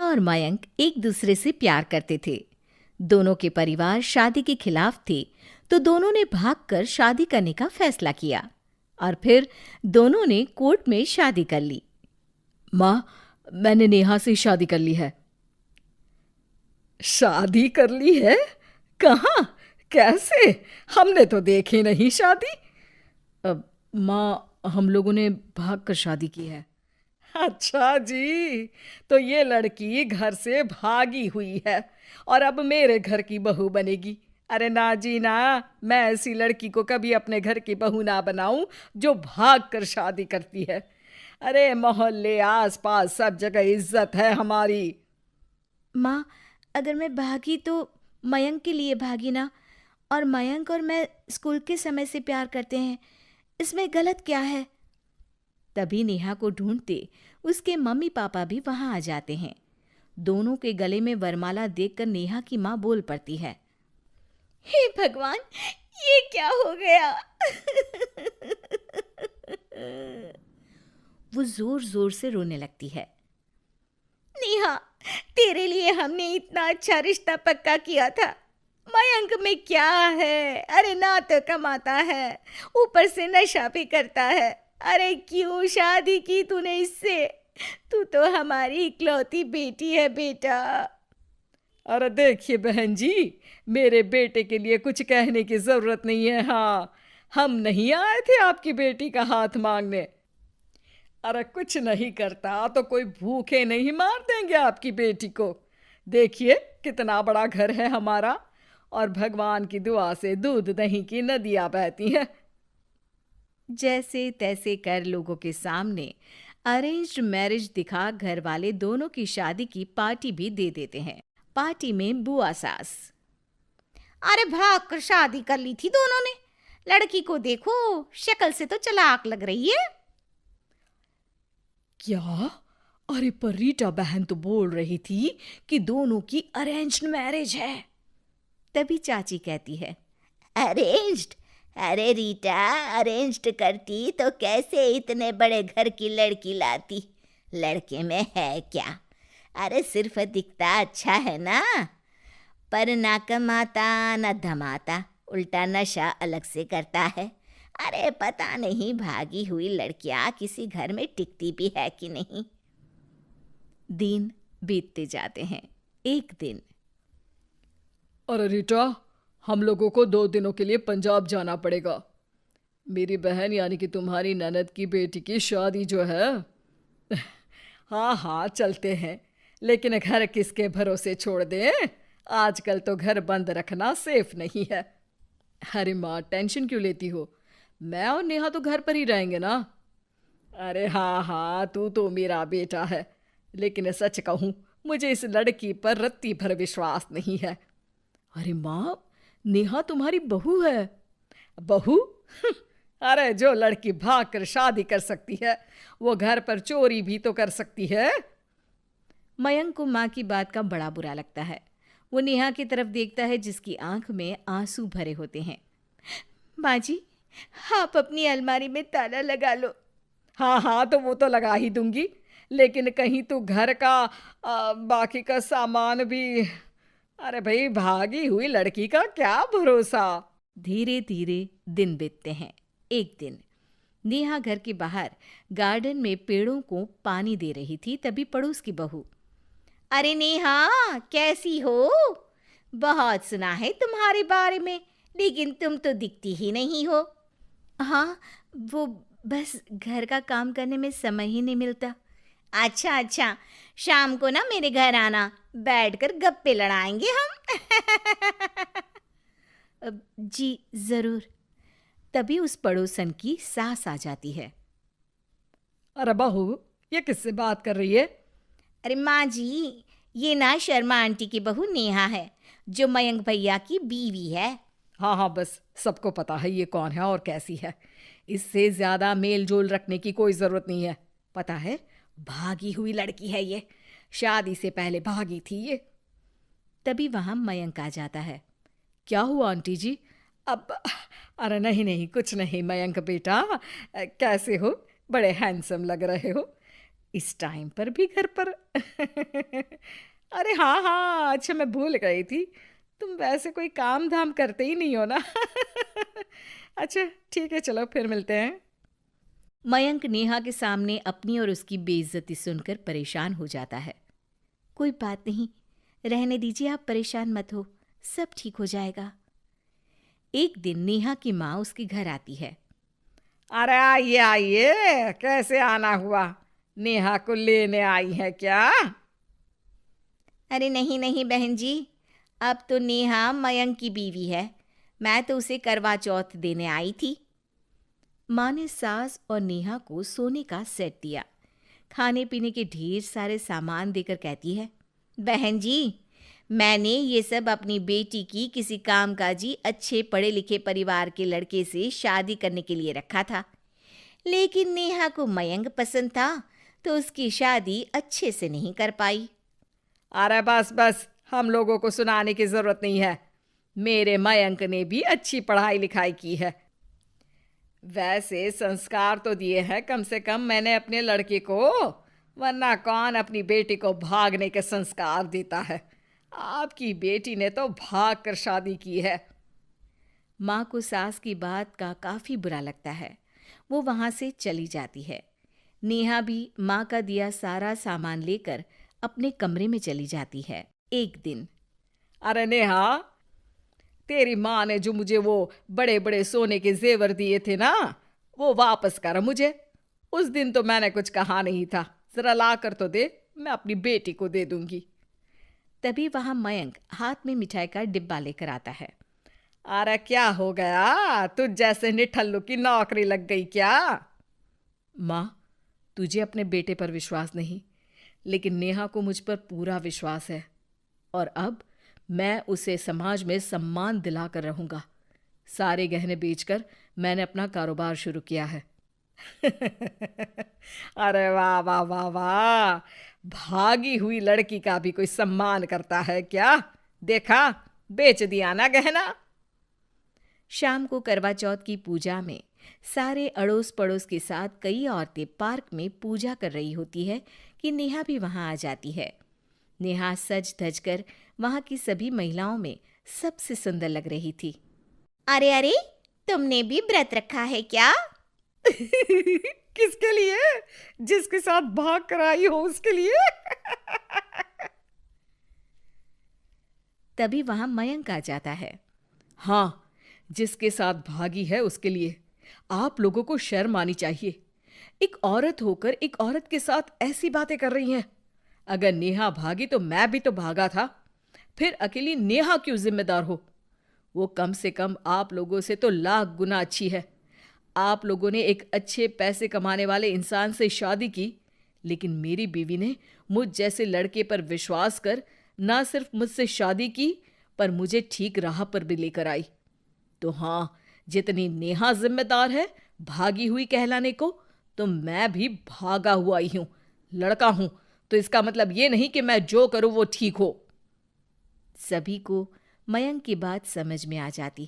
और मयंक एक दूसरे से प्यार करते थे। दोनों के परिवार शादी के खिलाफ थे, तो दोनों ने भागकर शादी करने का फैसला किया और फिर दोनों ने कोर्ट में शादी कर ली। माँ, मैंने नेहा से शादी कर ली है। शादी कर ली है? कहाँ? कैसे? हमने तो देखी नहीं शादी। माँ, हम लोगों ने भागकर शादी की है। अच्छा जी, तो ये लड़की घर से भागी हुई है और अब मेरे घर की बहू बनेगी। अरे ना जी ना, मैं ऐसी लड़की को कभी अपने घर की बहू ना बनाऊं जो भाग कर शादी करती है। अरे मोहल्ले आसपास सब जगह इज्जत है हमारी। माँ, अगर मैं भागी तो मयंक के लिए भागी ना, और मयंक और मैं स्कूल के समय से प्यार करते हैं, इसमें गलत क्या है? तभी नेहा को ढूंढते उसके मम्मी पापा भी वहां आ जाते हैं। दोनों के गले में वरमाला देखकर नेहा की माँ बोल पड़ती है, हे भगवान, ये क्या हो गया? वो जोर जोर से रोने लगती है। नेहा, तेरे लिए हमने इतना अच्छा रिश्ता पक्का किया था, मयंक में क्या है? अरे ना तो कमाता है, ऊपर से नशा भी करता है। अरे क्यों शादी की तूने इससे? तू तो हमारी इकलौती बेटी है बेटा। अरे देखिए बहन जी, मेरे बेटे के लिए कुछ कहने की जरूरत नहीं है। हाँ, हम नहीं आए थे आपकी बेटी का हाथ मांगने। अरे कुछ नहीं करता तो कोई भूखे नहीं मार देंगे आपकी बेटी को। देखिए कितना बड़ा घर है हमारा, और भगवान की दुआ से दूध दही की नदियां बहती हैं। जैसे तैसे कर लोगों के सामने अरेंज्ड मैरिज दिखा घर वाले दोनों की शादी की पार्टी भी दे देते हैं। पार्टी में बुआ सास, अरे भाग कर शादी कर ली थी दोनों ने। लड़की को देखो, शक्ल से तो चालाक लग रही है। क्या? अरे पर रीटा बहन तो बोल रही थी कि दोनों की अरेंज्ड मैरिज है। तभी चाची कहती है, अरेंज्ड? अरे रीटा, अरेंज्ड करती तो कैसे इतने बड़े घर की लड़की लाती? लड़के में है क्या? अरे सिर्फ दिखता अच्छा है ना, पर ना कमाता ना धमाता, उल्टा नशा अलग से करता है। अरे पता नहीं भागी हुई लड़कियां किसी घर में टिकती भी है कि नहीं। दिन बीतते जाते हैं। एक दिन, अरे रीटा, हम लोगों को 2 दिनों के लिए पंजाब जाना पड़ेगा। मेरी बहन यानी कि तुम्हारी ननद की बेटी की शादी जो है। हाँ हाँ चलते हैं, लेकिन घर किसके भरोसे छोड़ दें? आजकल तो घर बंद रखना सेफ नहीं है। अरे माँ, टेंशन क्यों लेती हो? मैं और नेहा तो घर पर ही रहेंगे ना। अरे हाँ हाँ, तू तो मेरा बेटा है, लेकिन सच कहूँ मुझे इस लड़की पर रत्ती भर विश्वास नहीं है। अरे माँ, नेहा तुम्हारी बहू है। बहू? अरे जो लड़की भाग कर शादी कर सकती है, वो घर पर चोरी भी तो कर सकती है। मयंक को माँ की बात का बड़ा बुरा लगता है। वो नेहा की तरफ देखता है जिसकी आंख में आंसू भरे होते हैं। माँ जी, आप अपनी अलमारी में ताला लगा लो। हाँ हाँ, तो वो तो लगा ही दूंगी, लेकिन कहीं तो घर का बाकी का सामान भी। अरे भाई, भागी हुई लड़की का क्या भरोसा। धीरे धीरे दिन बीतते हैं। एक दिन नेहा घर के बाहर गार्डन में पेड़ों को पानी दे रही थी। तभी पड़ोस की बहू, अरे नेहा, कैसी हो? बहुत सुना है तुम्हारे बारे में, लेकिन तुम तो दिखती ही नहीं हो। हाँ, वो बस घर का काम करने में समय ही नहीं मिलता। अच्छा अच्छा, शाम को ना मेरे घर आना, बैठकर गप्पे लड़ाएंगे हम। जी जरूर। तभी उस पड़ोसन की सास आ जाती है। अरे बहू, ये किससे बात कर रही है? अरे माँ जी, ये ना शर्मा आंटी की बहू नेहा है, जो मयंक भैया की बीवी है। हाँ हाँ, बस सबको पता है ये कौन है और कैसी है। इससे ज्यादा मेल जोल रखने की कोई जरूरत नहीं है। पता है, भागी हुई लड़की है ये, शादी से पहले भागी थी ये। तभी वहां मयंक आ जाता है। क्या हुआ आंटी जी? अब अरे नहीं नहीं, कुछ नहीं। मयंक बेटा, कैसे हो? बड़े हैंडसम लग रहे हो। इस टाइम पर भी घर पर? अरे हाँ हाँ, अच्छा मैं भूल गई थी, तुम वैसे कोई काम धाम करते ही नहीं हो ना। अच्छा ठीक है, चलो फिर मिलते हैं। मयंक नेहा के सामने अपनी और उसकी बेइज्जती सुनकर परेशान हो जाता है। कोई बात नहीं, रहने दीजिए, आप परेशान मत हो, सब ठीक हो जाएगा। एक दिन नेहा की माँ उसके घर आती है। अरे आइए आइए, कैसे आना हुआ? नेहा को लेने आई है क्या? अरे नहीं नहीं बहन जी, अब तो नेहा मयंक की बीवी है, मैं तो उसे करवा चौथ देने आई थी। माँ ने सास और नेहा को सोने का सेट दिया, खाने पीने के ढेर सारे सामान देकर कहती है, बहन जी, मैंने ये सब अपनी बेटी की किसी कामकाजी अच्छे पढ़े लिखे परिवार के लड़के से शादी करने के लिए रखा था, लेकिन नेहा को मयंक पसंद था तो उसकी शादी अच्छे से नहीं कर पाई। अरे बस बस, हम लोगों को सुनाने की जरूरत नहीं है। मेरे मयंक ने भी अच्छी पढ़ाई लिखाई की है। वैसे संस्कार तो दिए हैं कम से कम मैंने अपने लड़के को, वरना कौन अपनी बेटी को भागने के संस्कार देता है? आपकी बेटी ने तो भाग कर शादी की है। माँ को सास की बात का काफी बुरा लगता है, वो वहां से चली जाती है। नेहा भी माँ का दिया सारा सामान लेकर अपने कमरे में चली जाती है। एक दिन, अरे नेहा, तेरी माँ ने जो मुझे वो बड़े बड़े सोने के जेवर दिए थे ना, वो वापस कर मुझे। उस दिन तो मैंने कुछ कहा नहीं था, जरा ला कर तो दे, मैं अपनी बेटी को दे दूंगी। तभी वहां मयंक हाथ में मिठाई का डिब्बा लेकर आता है। अरे क्या हो गया, तुझ जैसे निठल्लू की नौकरी लग गई क्या? माँ, तुझे अपने बेटे पर विश्वास नहीं, लेकिन नेहा को मुझ पर पूरा विश्वास है, और अब मैं उसे समाज में सम्मान दिलाकर रहूंगा। सारे गहने बेचकर मैंने अपना कारोबार शुरू किया है। अरे वाह वाह वाह वाह, भागी हुई लड़की का भी कोई सम्मान करता है क्या? देखा, बेच दिया ना गहना। शाम को करवा चौथ की पूजा में सारे अड़ोस पड़ोस के साथ कई औरतें पार्क में पूजा कर रही होती है कि नेहा भी वहां आ जाती है। नेहा सज धज कर वहां की सभी महिलाओं में सबसे सुंदर लग रही थी। अरे अरे, तुमने भी व्रत रखा है क्या? किसके लिए? जिसके साथ भाग कर आई हो उसके लिए। तभी वहां मयंक आ जाता है। हाँ, जिसके साथ भागी है उसके लिए। आप लोगों को शर्म आनी चाहिए। एक औरत होकर एक औरत के साथ ऐसी बातें कर रही हैं। अगर नेहा भागी तो मैं भी तो भागा था, फिर अकेली नेहा क्यों जिम्मेदार हो? वो कम से कम आप लोगों से तो लाख गुना अच्छी है। आप लोगों ने एक अच्छे पैसे कमाने वाले इंसान से शादी की, लेकिन मेरी बीवी ने मुझ जैसे लड़के पर विश्वास कर ना सिर्फ मुझसे शादी की, पर मुझे ठीक राह पर भी लेकर आई। तो हाँ, जितनी नेहा जिम्मेदार है भागी हुई कहलाने को, तो मैं भी भागा हुआ ही हूं, लड़का हूं। तो इसका मतलब ये नहीं कि मैं जो करूं वो ठीक हो। सभी को मयंक की बात समझ में आ जाती।